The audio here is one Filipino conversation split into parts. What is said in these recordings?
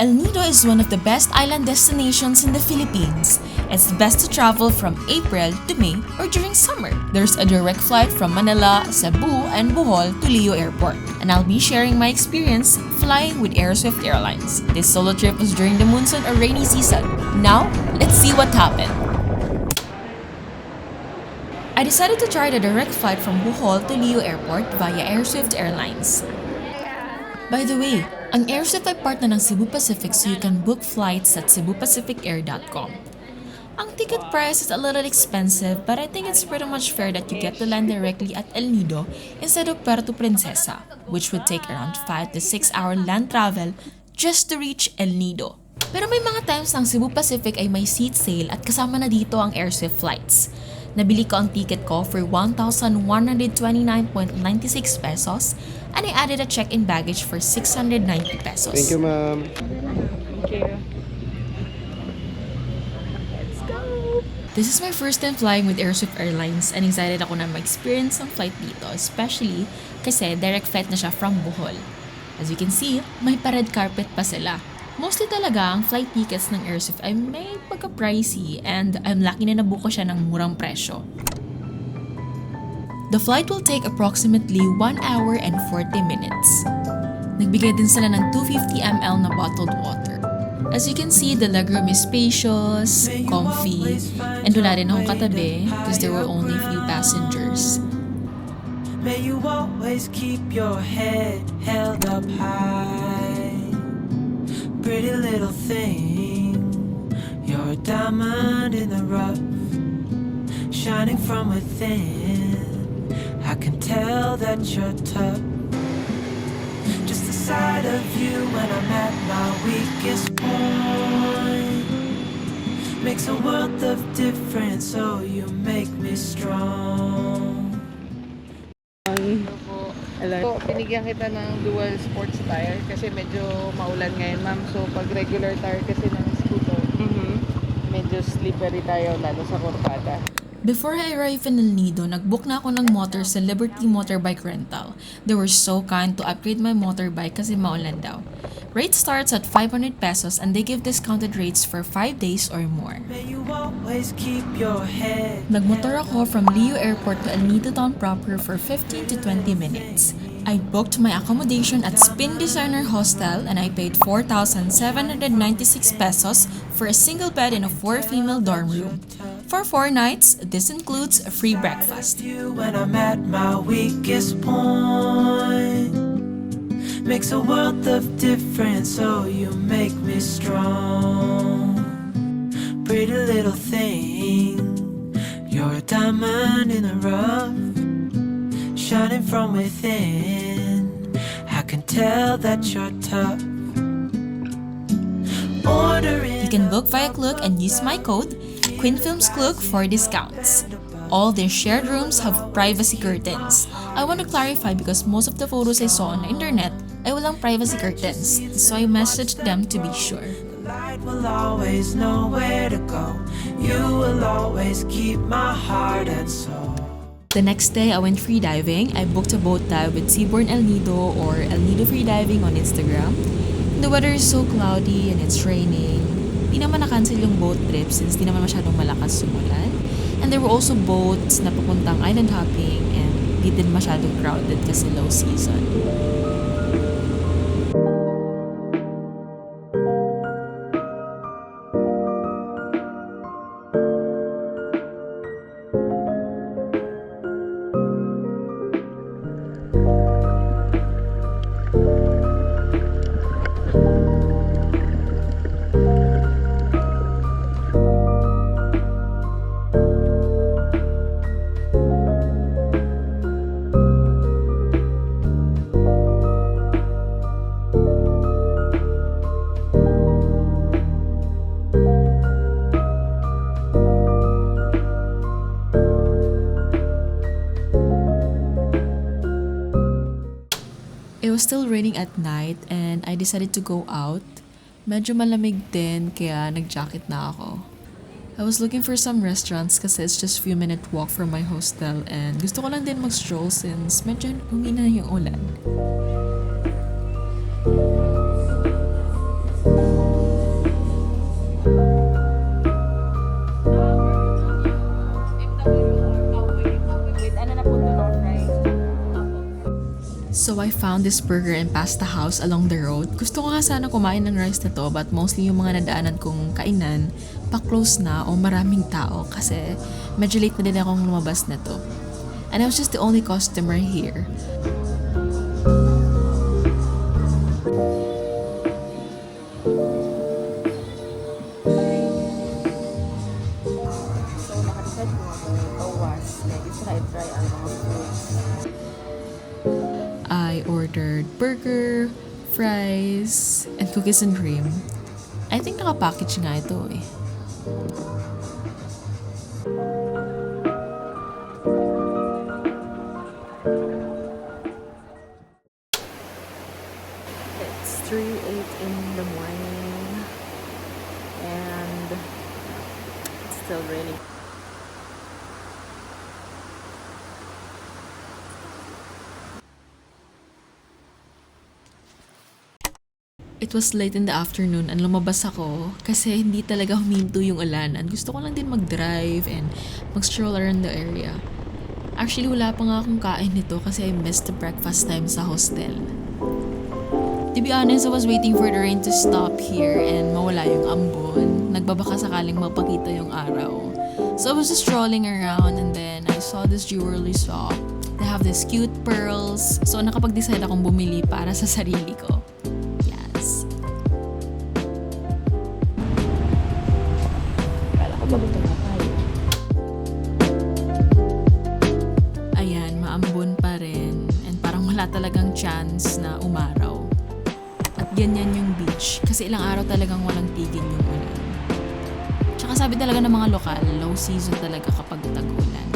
El Nido is one of the best island destinations in the Philippines. It's best to travel from April to May or during summer. There's a direct flight from Manila, Cebu, and Bohol to Leo Airport. And I'll be sharing my experience flying with Airsoft Airlines. This solo trip was during the monsoon or rainy season. Now, let's see what happened. I decided to try the direct flight from Bohol to Leo Airport via Airsoft Airlines. By the way, ang Airsoft ay part na ng Cebu Pacific so you can book flights at cebupacificair.com. Ang ticket price is a little expensive but I think it's pretty much fair that you get to land directly at El Nido instead of Puerto Princesa, which would take around 5 to 6 hour land travel just to reach El Nido. Pero may mga times ng Cebu Pacific ay may seat sale at kasama na dito ang Airsoft flights. Nabili ko ang ticket ko for 1,129.96 pesos and I added a check-in baggage for 690 pesos. Thank you, ma'am. Thank you. Let's go! This is my first time flying with Airsoft Airlines and excited ako na ma-experience ang flight dito, especially kasi direct flight na siya from Bohol. As you can see, may pa-red carpet pa sila. Mostly talaga, ang flight tickets ng Airsoft ay may pagka-pricey and I'm lucky na nabuko siya ng murang presyo. The flight will take approximately 1 hour and 40 minutes. Nagbigay din sila ng 250 ml na bottled water. As you can see, the legroom is spacious, comfy, and wala rin akong katabi because there were only a few passengers. May you always keep your head held up high. Pretty little thing, you're a diamond in the rough, shining from within. I can tell that you're tough. Just the sight of you when I'm at my weakest point makes a world of difference, so you make me strong. So, binigyan kita ng dual sports tire kasi medyo maulan ngayon, ma'am. So, pag regular tire kasi ng scooter, medyo slippery tayo lalo sa Corpada. Before I arrived in El Nido, nag-book na ako ng motor sa Liberty Motorbike Rental. They were so kind to upgrade my motorbike kasi maulan daw. Rate starts at 500 pesos and they give discounted rates for 5 days or more. May you always keep your head. Nagmotor ako from Leo Airport to El Nido town proper for 15 to 20 minutes. I booked my accommodation at Spin Designer Hostel and I paid 4,796 pesos for a single bed in a 4-female dorm room. For 4 nights, this includes a free breakfast. You when I'm at my weakest point makes a world of difference, so you make me strong. Pretty little thing, you're a diamond in the rough, shining from within. I can tell that you're tough. You can book via Klook and use my code QueenFilmsKlook for discounts. All their shared rooms have privacy curtains. I want to clarify because most of the photos I saw on the internet ay walang privacy curtains, so I messaged them to be sure. The light will always know where to go. You will always keep my heart and soul. The next day, I went freediving. I booked a boat dive with Seaborn El Nido or El Nido Freediving on Instagram. The weather is so cloudy and it's raining. Di naman na-cancel yung boat trip since di naman masyadong malakas sumulan. And there were also boats na papuntang island hopping and di din masyadong crowded kasi low season. It was still raining at night and I decided to go out. Medyo malamig din kaya nag-jacket na ako. I was looking for some restaurants kasi it's just few minute walk from my hostel and gusto ko lang din mag-stroll since medyo humina yung ulan. So I found this burger and pasta house along the road. Gusto ko nga sana kumain ng rice na to, but mostly yung mga nadaanan kong kainan, pa-close na o maraming tao kasi medyo late na din akong lumabas na to. And I was just the only customer here. So, nakadeside ko nga tawas. Try ang mga foods. I ordered burger, fries, and cookies and cream. I think naka-package nga ito eh. It's 3:08 in the morning and it's still raining. It was late in the afternoon and lumabas ako kasi hindi talaga huminto yung ulan and gusto ko lang din mag-drive and mag-stroll around the area. Actually, wala pa nga akong kain nito kasi I missed the breakfast time sa hostel. To be honest, I was waiting for the rain to stop here and mawala yung ambon. Nagbabaka sakaling mapakita yung araw. So I was just strolling around and then I saw this jewelry shop. They have these cute pearls. So nakapag-decide akong bumili para sa sarili ko. Yes. Kala ko bago na tayo. Ayan, maambon pa rin and parang wala talagang chance na umaraw. At ganyan yung beach kasi ilang araw talagang walang tigil yung ulan. Tsaka sabi talaga ng mga lokal, low season talaga kapag tag-ulan.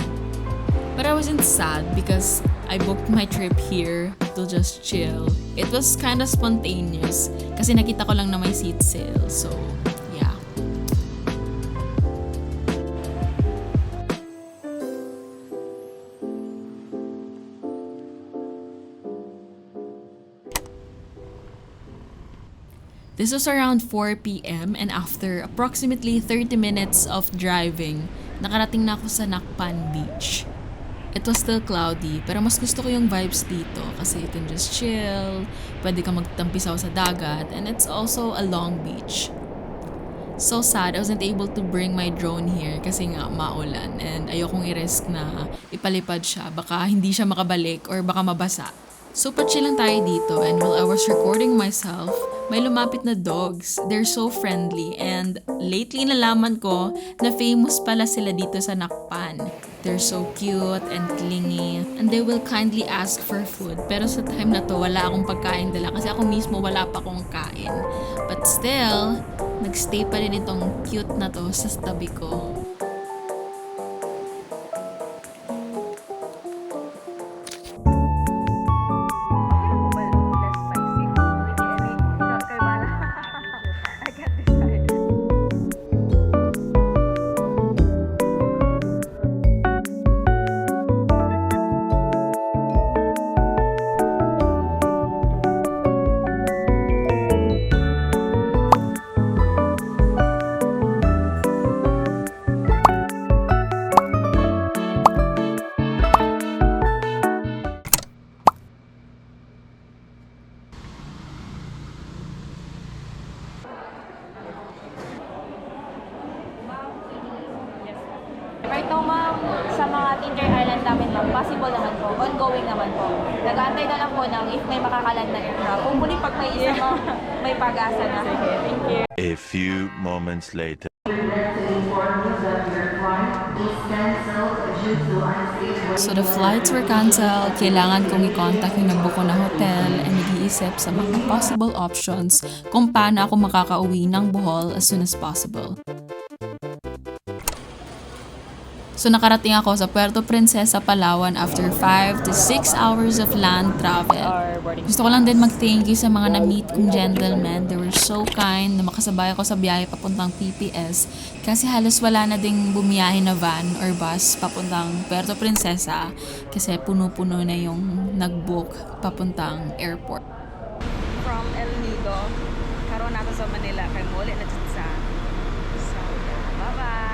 But I wasn't sad because I booked my trip here to just chill. It was kind of spontaneous kasi nakita ko lang na may seat sale. So, yeah. This was around 4 p.m. and after approximately 30 minutes of driving, nakarating na ako sa Nacpan Beach. It was still cloudy, pero mas gusto ko yung vibes dito kasi you can just chill, pwede kang magtampisaw sa dagat, and it's also a long beach. So sad, I wasn't able to bring my drone here kasi nga maulan and ayokong i-risk na ipalipad siya, baka hindi siya makabalik or baka mabasa. So pa-chill lang tayo dito and while I was recording myself, may lumapit na dogs. They're so friendly and lately nalaman ko na famous pala sila dito sa Nacpan. They're so cute and clingy and they will kindly ask for food. Pero sa time na to, wala akong pagkain dala kasi ako mismo wala pa akong kain. But still, nagstay pa rin itong cute na to sa tabi ko. Right now, ma'am, sa mga Tinder Island namin, ma'am, possible naman po. Ongoing naman po. Nag-aantay na lang po ng if may makakaland na aircraft. Hopefully, pag may isa, ma'am, may pag-asa na. Sige, thank you. A few moments later. So the flights were canceled, kailangan kong i-contact yung nagbook ko na hotel and nag-iisip sa mga possible options kung paano ako makakauwi ng Bohol as soon as possible. So nakarating ako sa Puerto Princesa, Palawan after 5 to 6 hours of land travel. Gusto ko lang din mag-thank you sa mga na-meet kong gentlemen. They were so kind na makasabay ako sa biyahe papuntang PPS kasi halos wala na ding bumiyahe na van or bus papuntang Puerto Princesa kasi puno-puno na yung nag-book papuntang airport. From El Nido, karoon nato sa Manila. Kaya muli na dyan sa Bye-bye!